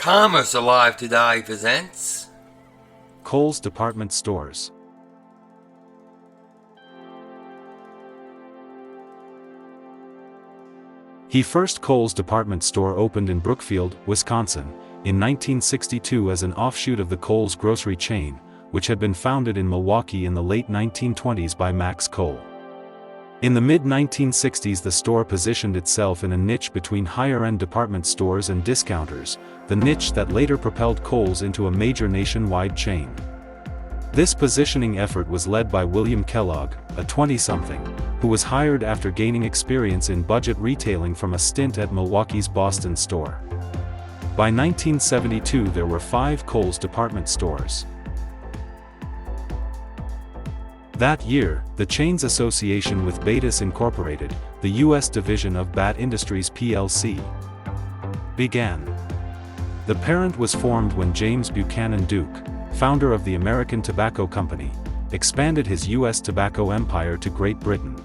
Commerce Alive today presents Kohl's Department Stores. First Kohl's department store opened in Brookfield, Wisconsin, in 1962 as an offshoot of the Kohl's grocery chain, which had been founded in Milwaukee in the late 1920s by Max Kohl. In the mid-1960s the store positioned itself in a niche between higher-end department stores and discounters, the niche that later propelled Kohl's into a major nationwide chain. This positioning effort was led by William Kellogg, a 20-something, who was hired after gaining experience in budget retailing from a stint at Milwaukee's Boston store. By 1972 there were 5 Kohl's department stores. That year, the chain's association with BATUS Inc, the U.S. division of BAT Industries plc, began. The parent was formed when James Buchanan Duke, founder of the American Tobacco Company, expanded his U.S. tobacco empire to Great Britain.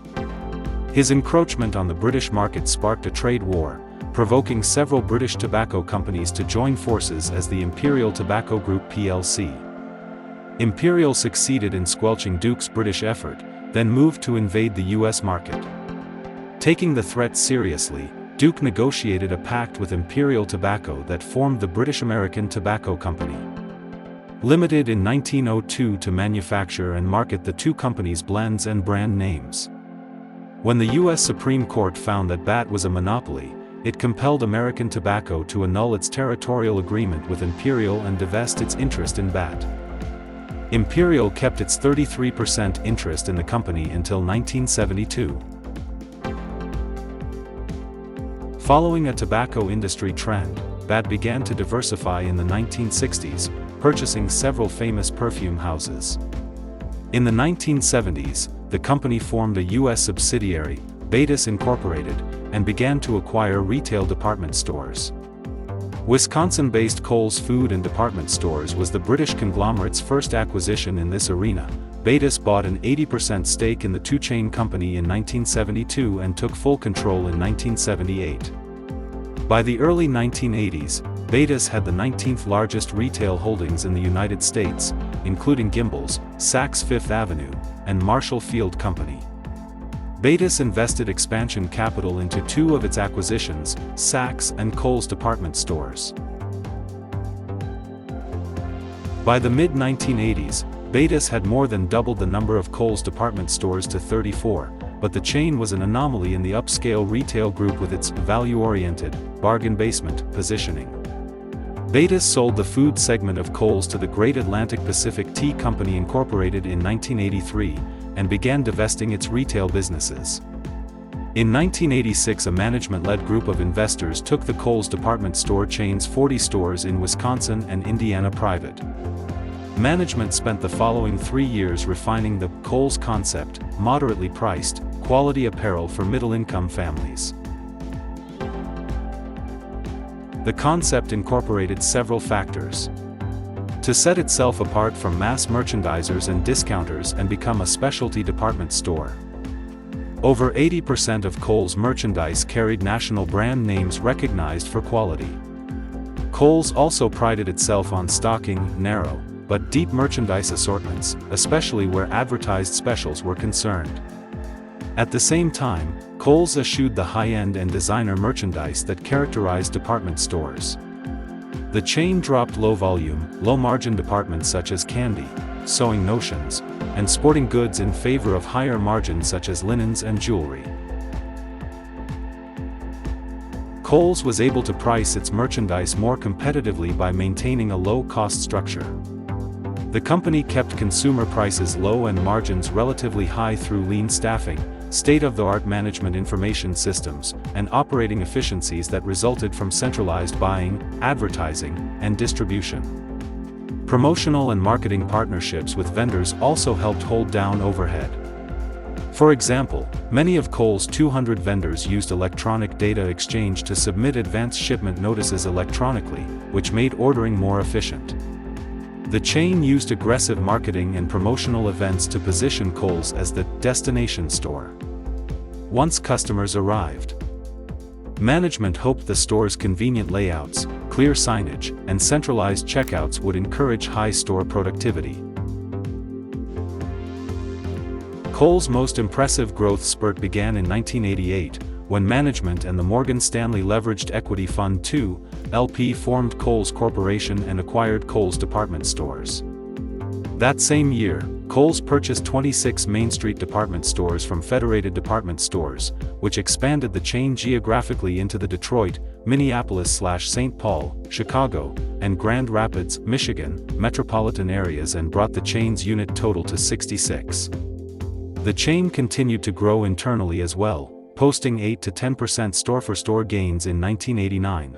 His encroachment on the British market sparked a trade war, provoking several British tobacco companies to join forces as the Imperial Tobacco Group plc. Imperial succeeded in squelching Duke's British effort, then moved to invade the U.S. market. Taking the threat seriously, Duke negotiated a pact with Imperial Tobacco that formed the British-American Tobacco Company, Limited in 1902 to manufacture and market the two companies' blends and brand names. When the U.S. Supreme Court found that BAT was a monopoly, it compelled American Tobacco to annul its territorial agreement with Imperial and divest its interest in BAT. Imperial kept its 33% interest in the company until 1972. Following a tobacco industry trend, BAT began to diversify in the 1960s, purchasing several famous perfume houses. In the 1970s, the company formed a U.S. subsidiary, BATUS Inc, and began to acquire retail department stores. Wisconsin-based Kohl's Food and Department Stores was the British conglomerate's first acquisition in this arena. BATUS bought an 80% stake in the two-chain company in 1972 and took full control in 1978. By the early 1980s, BATUS had the 19th largest retail holdings in the United States, including Gimbel's, Saks Fifth Avenue, and Marshall Field Company. BATUS invested expansion capital into 2 of its acquisitions, Saks and Kohl's department stores. By the mid-1980s, BATUS had more than doubled the number of Kohl's department stores to 34, but the chain was an anomaly in the upscale retail group with its value-oriented, bargain basement positioning. BATUS sold the food segment of Kohl's to the Great Atlantic Pacific Tea Company Incorporated in 1983, and began divesting its retail businesses. In 1986 a management-led group of investors took the Kohl's department store chain's 40 stores in Wisconsin and Indiana private. Management spent the following 3 years refining the Kohl's concept, moderately priced, quality apparel for middle-income families. The concept incorporated several factors to set itself apart from mass merchandisers and discounters and become a specialty department store. Over 80% of Kohl's merchandise carried national brand names recognized for quality. Kohl's also prided itself on stocking narrow, but deep merchandise assortments, especially where advertised specials were concerned. At the same time, Kohl's eschewed the high-end and designer merchandise that characterized department stores. The chain dropped low-volume, low-margin departments such as candy, sewing notions, and sporting goods in favor of higher margins such as linens and jewelry. Kohl's was able to price its merchandise more competitively by maintaining a low-cost structure. The company kept consumer prices low and margins relatively high through lean staffing, state-of-the-art management information systems, and operating efficiencies that resulted from centralized buying, advertising, and distribution. Promotional and marketing partnerships with vendors also helped hold down overhead. For example, many of Kohl's 200 vendors used electronic data exchange to submit advance shipment notices electronically, which made ordering more efficient. The chain used aggressive marketing and promotional events to position Kohl's as the destination store once customers arrived. Management hoped the store's convenient layouts, clear signage, and centralized checkouts would encourage high store productivity. Kohl's most impressive growth spurt began in 1988, when management and the Morgan Stanley Leveraged Equity Fund II, LP formed Kohl's Corporation and acquired Kohl's department stores. That same year, Kohl's purchased 26 Main Street department stores from Federated Department Stores, which expanded the chain geographically into the Detroit, Minneapolis/St. Paul, Chicago, and Grand Rapids, Michigan, metropolitan areas and brought the chain's unit total to 66. The chain continued to grow internally as well, posting 8 to 10% store-for-store gains in 1989,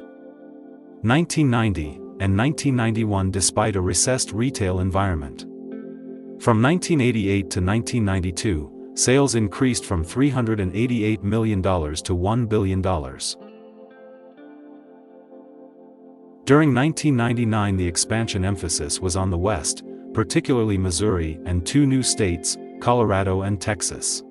1990, and 1991 despite a recessed retail environment. From 1988 to 1992, sales increased from $388 million to $1 billion. During 1999, the expansion emphasis was on the West, particularly Missouri and 2 new states, Colorado and Texas.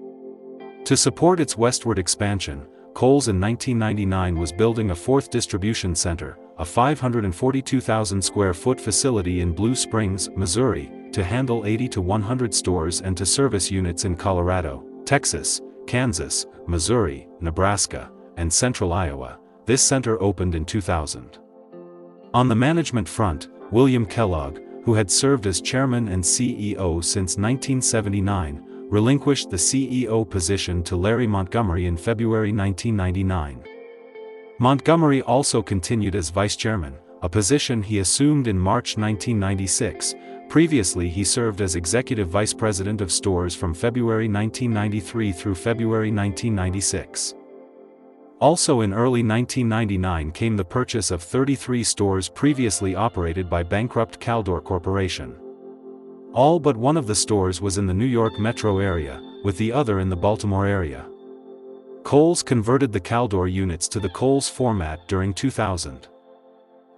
To support its westward expansion, Kohl's in 1999 was building a 4th distribution center, a 542,000 square foot facility in Blue Springs, Missouri, to handle 80 to 100 stores and to service units in Colorado, Texas, Kansas, Missouri, Nebraska, and central Iowa. This center opened in 2000. On the management front, William Kellogg, who had served as chairman and CEO since 1979, relinquished the CEO position to Larry Montgomery in February 1999. Montgomery also continued as vice chairman, a position he assumed in March 1996. Previously he served as executive vice president of stores from February 1993 through February 1996. Also in early 1999 came the purchase of 33 stores previously operated by bankrupt Caldor Corporation. All but one of the stores was in the New York metro area, with the other in the Baltimore area. Kohl's converted the Caldor units to the Kohl's format during 2000.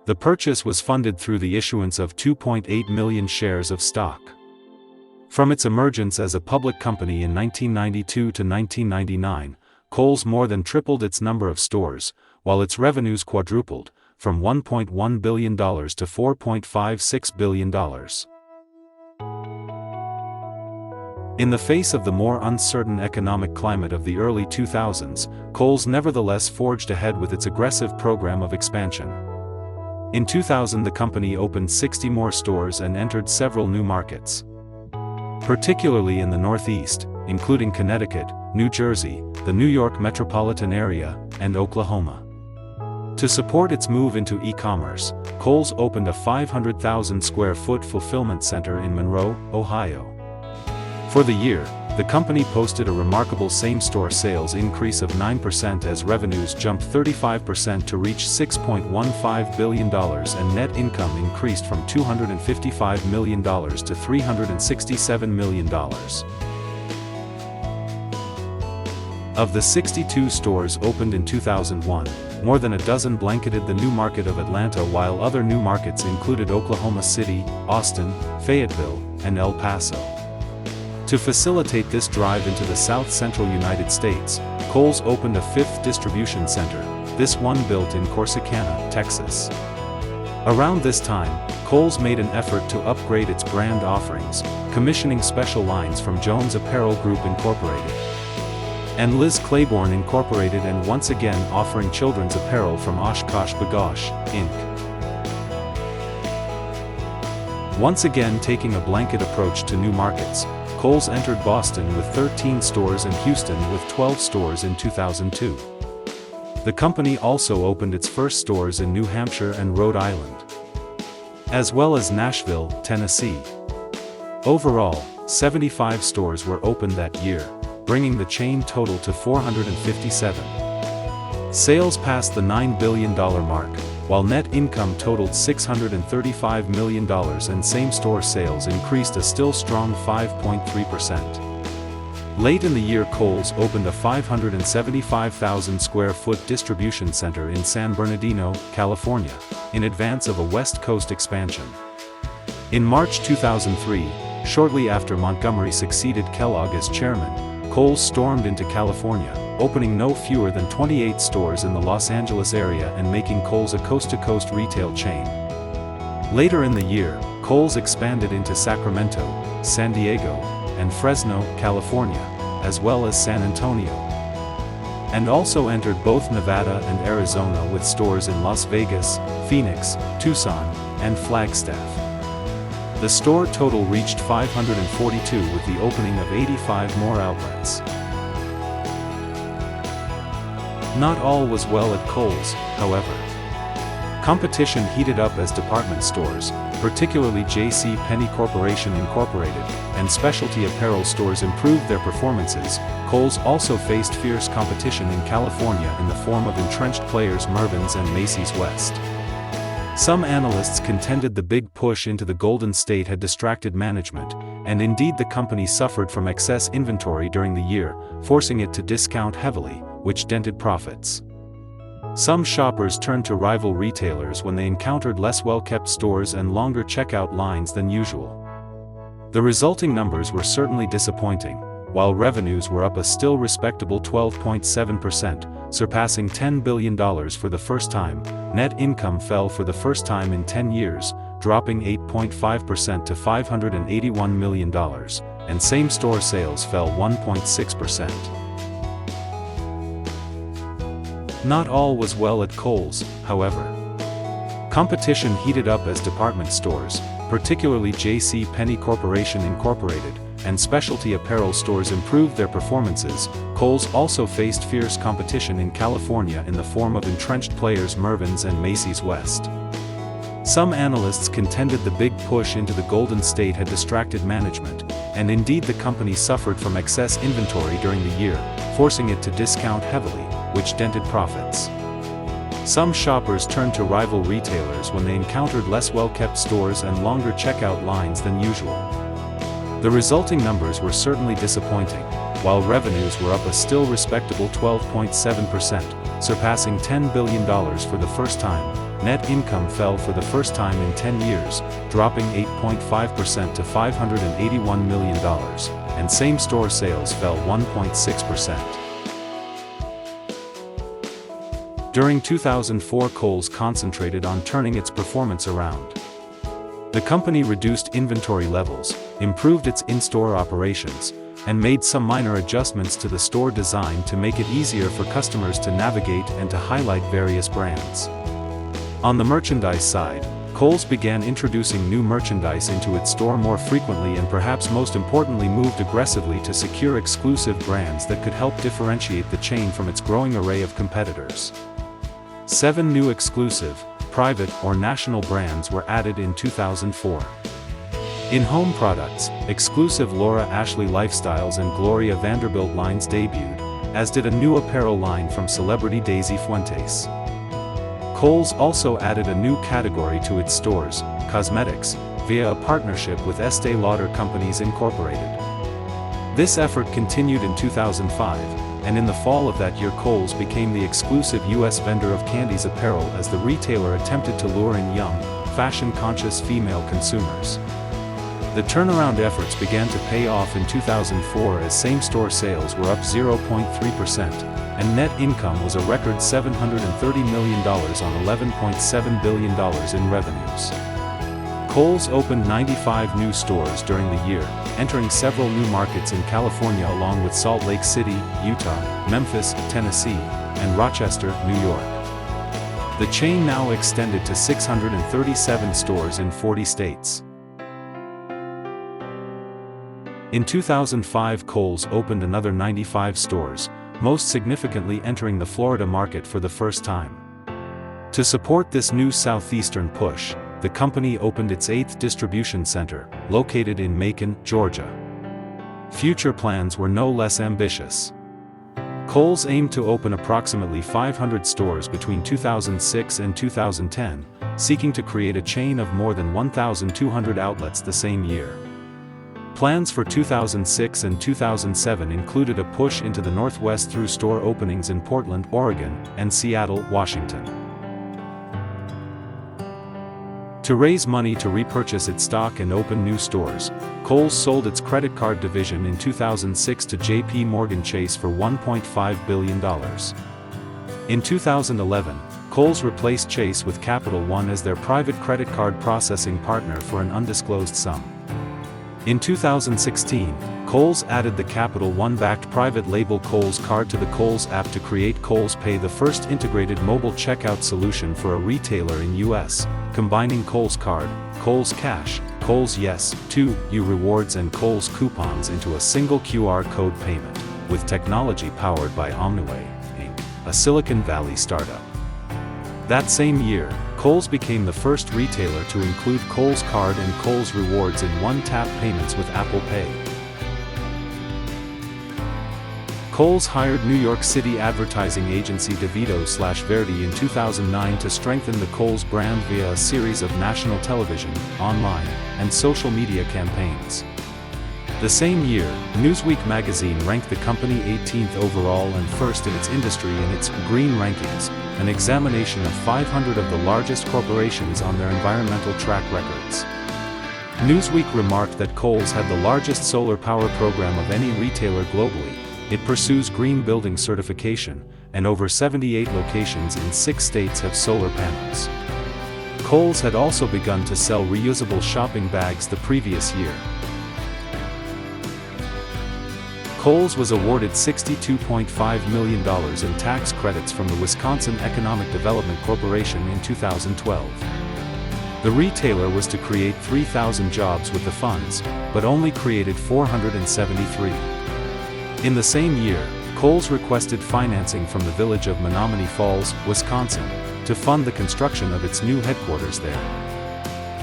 The purchase was funded through the issuance of 2.8 million shares of stock. From its emergence as a public company in 1992 to 1999, Kohl's more than tripled its number of stores, while its revenues quadrupled, from $1.1 billion to $4.56 billion. In the face of the more uncertain economic climate of the early 2000s, Kohl's nevertheless forged ahead with its aggressive program of expansion. In 2000 the company opened 60 more stores and entered several new markets, particularly in the Northeast, including Connecticut, New Jersey, the New York metropolitan area, and Oklahoma. To support its move into e-commerce, Kohl's opened a 500,000 square foot fulfillment center in Monroe, Ohio. For the year, the company posted a remarkable same-store sales increase of 9% as revenues jumped 35% to reach $6.15 billion and net income increased from $255 million to $367 million. Of the 62 stores opened in 2001, more than a dozen blanketed the new market of Atlanta, while other new markets included Oklahoma City, Austin, Fayetteville, and El Paso. To facilitate this drive into the south-central United States, Kohl's opened a 5th distribution center, this one built in Corsicana, Texas. Around this time, Kohl's made an effort to upgrade its brand offerings, commissioning special lines from Jones Apparel Group Incorporated and Liz Claiborne Incorporated, and once again offering children's apparel from Oshkosh B'gosh, Inc. Once again taking a blanket approach to new markets, Kohl's entered Boston with 13 stores and Houston with 12 stores in 2002. The company also opened its first stores in New Hampshire and Rhode Island, as well as Nashville, Tennessee. Overall, 75 stores were opened that year, bringing the chain total to 457. Sales passed the $9 billion mark, while net income totaled $635 million and same-store sales increased a still strong 5.3%. Late in the year, Kohl's opened a 575,000 square foot distribution center in San Bernardino, California, in advance of a West Coast expansion. In March 2003, shortly after Montgomery succeeded Kellogg as chairman, Kohl's stormed into California, opening no fewer than 28 stores in the Los Angeles area and making Kohl's a coast-to-coast retail chain. Later in the year, Kohl's expanded into Sacramento, San Diego, and Fresno, California, as well as San Antonio, and also entered both Nevada and Arizona with stores in Las Vegas, Phoenix, Tucson, and Flagstaff. The store total reached 542 with the opening of 85 more outlets. Not all was well at Kohl's, however. Competition heated up as department stores, particularly JCPenney Corporation Incorporated, and specialty apparel stores improved their performances. Kohl's also faced fierce competition in California in the form of entrenched players Mervyn's and Macy's West. Some analysts contended the big push into the Golden State had distracted management, and indeed the company suffered from excess inventory during the year, forcing it to discount heavily, which dented profits. Some shoppers turned to rival retailers when they encountered less well-kept stores and longer checkout lines than usual. The resulting numbers were certainly disappointing. While revenues were up a still respectable 12.7%, surpassing $10 billion for the first time, net income fell for the first time in 10 years, dropping 8.5% to $581 million, and same-store sales fell 1.6%. Not all was well at Kohl's, however. Competition heated up as department stores, particularly JCPenney Corporation Incorporated, and specialty apparel stores improved their performances. Kohl's also faced fierce competition in California in the form of entrenched players Mervyn's and Macy's West. Some analysts contended the big push into the Golden State had distracted management, and indeed the company suffered from excess inventory during the year, forcing it to discount heavily, which dented profits. Some shoppers turned to rival retailers when they encountered less well-kept stores and longer checkout lines than usual. The resulting numbers were certainly disappointing. While revenues were up a still respectable 12.7%, surpassing $10 billion for the first time, net income fell for the first time in 10 years, dropping 8.5% to $581 million, and same-store sales fell 1.6%. During 2004, Kohl's concentrated on turning its performance around. The company reduced inventory levels, improved its in-store operations, and made some minor adjustments to the store design to make it easier for customers to navigate and to highlight various brands. On the merchandise side, Kohl's began introducing new merchandise into its store more frequently and perhaps most importantly moved aggressively to secure exclusive brands that could help differentiate the chain from its growing array of competitors. 7 new exclusive, private or national brands were added in 2004. In home products, exclusive Laura Ashley Lifestyles and Gloria Vanderbilt lines debuted, as did a new apparel line from celebrity Daisy Fuentes. Kohl's also added a new category to its stores, cosmetics, via a partnership with Estée Lauder Companies Incorporated. This effort continued in 2005, and in the fall of that year Kohl's became the exclusive U.S. vendor of Candies apparel as the retailer attempted to lure in young, fashion-conscious female consumers. The turnaround efforts began to pay off in 2004 as same-store sales were up 0.3%, and net income was a record $730 million on $11.7 billion in revenues. Kohl's opened 95 new stores during the year, entering several new markets in California along with Salt Lake City, Utah, Memphis, Tennessee, and Rochester, New York. The chain now extended to 637 stores in 40 states. In 2005, Kohl's opened another 95 stores, most significantly entering the Florida market for the first time. To support this new southeastern push, the company opened its 8th distribution center, located in Macon, Georgia. Future plans were no less ambitious. Kohl's aimed to open approximately 500 stores between 2006 and 2010, seeking to create a chain of more than 1,200 outlets the same year. Plans for 2006 and 2007 included a push into the Northwest through store openings in Portland, Oregon, and Seattle, Washington. To raise money to repurchase its stock and open new stores, Kohl's sold its credit card division in 2006 to J.P. Morgan Chase for $1.5 billion. In 2011, Kohl's replaced Chase with Capital One as their private credit card processing partner for an undisclosed sum. In 2016, Kohl's added the Capital One-backed private label Kohl's Card to the Kohl's app to create Kohl's Pay, the first integrated mobile checkout solution for a retailer in U.S., combining Kohl's Card, Kohl's Cash, Kohl's Yes, 2U Rewards and Kohl's Coupons into a single QR code payment, with technology powered by Omniway, Inc., a Silicon Valley startup. That same year, Kohl's became the first retailer to include Kohl's Card and Kohl's Rewards in one-tap payments with Apple Pay. Kohl's hired New York City advertising agency DeVito/Verdi in 2009 to strengthen the Kohl's brand via a series of national television, online, and social media campaigns. The same year, Newsweek magazine ranked the company 18th overall and first in its industry in its Green Rankings, an examination of 500 of the largest corporations on their environmental track records. Newsweek remarked that Kohl's had the largest solar power program of any retailer globally. It pursues green building certification, and over 78 locations in 6 states have solar panels. Kohl's had also begun to sell reusable shopping bags the previous year. Kohl's was awarded $62.5 million in tax credits from the Wisconsin Economic Development Corporation in 2012. The retailer was to create 3,000 jobs with the funds, but only created 473. In the same year, Kohl's requested financing from the village of Menomonee Falls, Wisconsin, to fund the construction of its new headquarters there.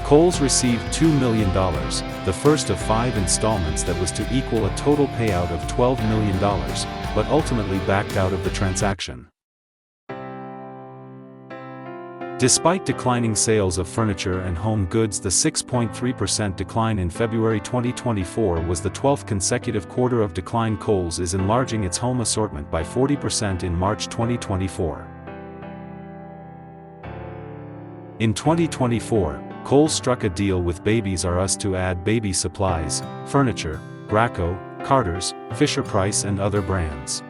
Kohl's received $2 million, the first of 5 installments that was to equal a total payout of $12 million, but ultimately backed out of the transaction. Despite declining sales of furniture and home goods, the 6.3% decline in February 2024 was the 12th consecutive quarter of decline. Kohl's is enlarging its home assortment by 40% in March 2024. In 2024, Kohl's struck a deal with Babies R Us to add baby supplies, furniture, Graco, Carter's, Fisher-Price and other brands.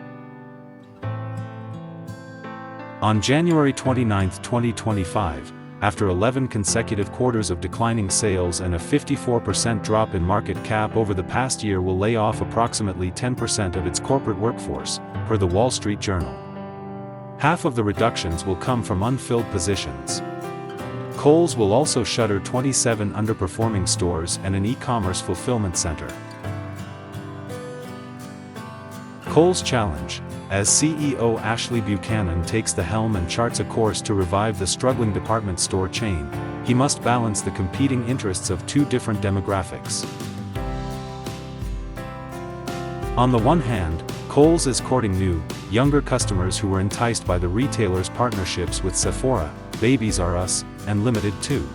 On January 29, 2025, after 11 consecutive quarters of declining sales and a 54% drop in market cap over the past year, will lay off approximately 10% of its corporate workforce, per the Wall Street Journal. Half of the reductions will come from unfilled positions. Kohl's will also shutter 27 underperforming stores and an e-commerce fulfillment center. Kohl's challenge. As CEO Ashley Buchanan takes the helm and charts a course to revive the struggling department store chain, he must balance the competing interests of 2 different demographics. On the one hand, Kohl's is courting new, younger customers who were enticed by the retailer's partnerships with Sephora, Babies R Us, and Limited Too.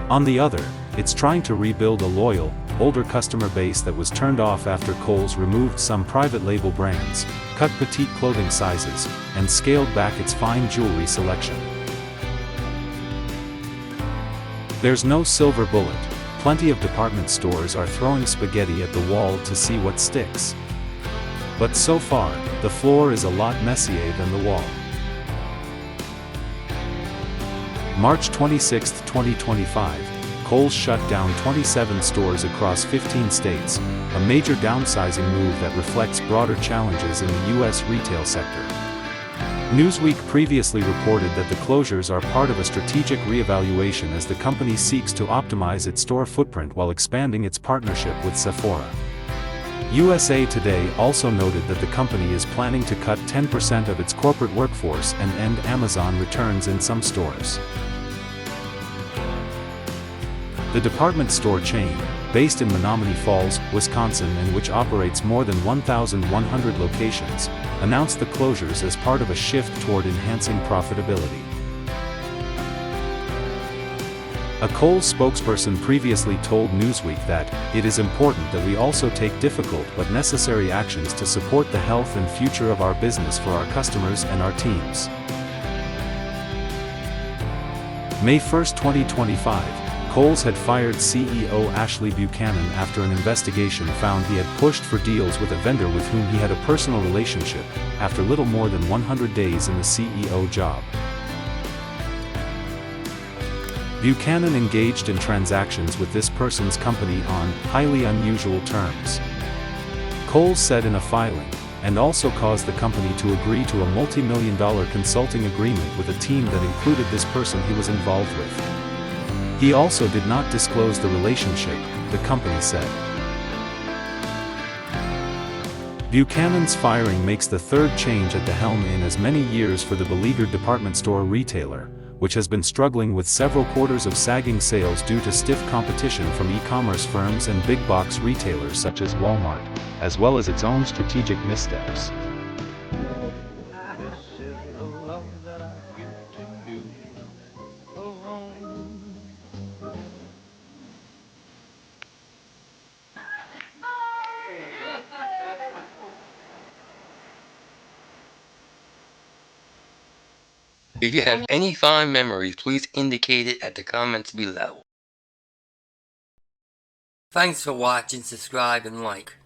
On the other, it's trying to rebuild a loyal, older customer base that was turned off after Kohl's removed some private label brands, cut petite clothing sizes, and scaled back its fine jewelry selection. There's no silver bullet. Plenty of department stores are throwing spaghetti at the wall to see what sticks. But so far, the floor is a lot messier than the wall. March 26, 2025, Kohl's shut down 27 stores across 15 states, a major downsizing move that reflects broader challenges in the U.S. retail sector. Newsweek previously reported that the closures are part of a strategic reevaluation as the company seeks to optimize its store footprint while expanding its partnership with Sephora. USA Today also noted that the company is planning to cut 10% of its corporate workforce and end Amazon returns in some stores. The department store chain, based in Menomonee Falls, Wisconsin and which operates more than 1,100 locations, announced the closures as part of a shift toward enhancing profitability. A Kohl's spokesperson previously told Newsweek that, "It is important that we also take difficult but necessary actions to support the health and future of our business for our customers and our teams." May 1, 2025, Kohl's had fired CEO Ashley Buchanan after an investigation found he had pushed for deals with a vendor with whom he had a personal relationship, after little more than 100 days in the CEO job. Buchanan engaged in transactions with this person's company on highly unusual terms. Kohl said in a filing, and also caused the company to agree to a multi-million-dollar consulting agreement with a team that included this person he was involved with. He also did not disclose the relationship, the company said. Buchanan's firing makes the third change at the helm in as many years for the beleaguered department store retailer, which has been struggling with several quarters of sagging sales due to stiff competition from e-commerce firms and big-box retailers such as Walmart, as well as its own strategic missteps. If you have any fond memories, please indicate it at the comments below. Thanks for watching, subscribe, and like.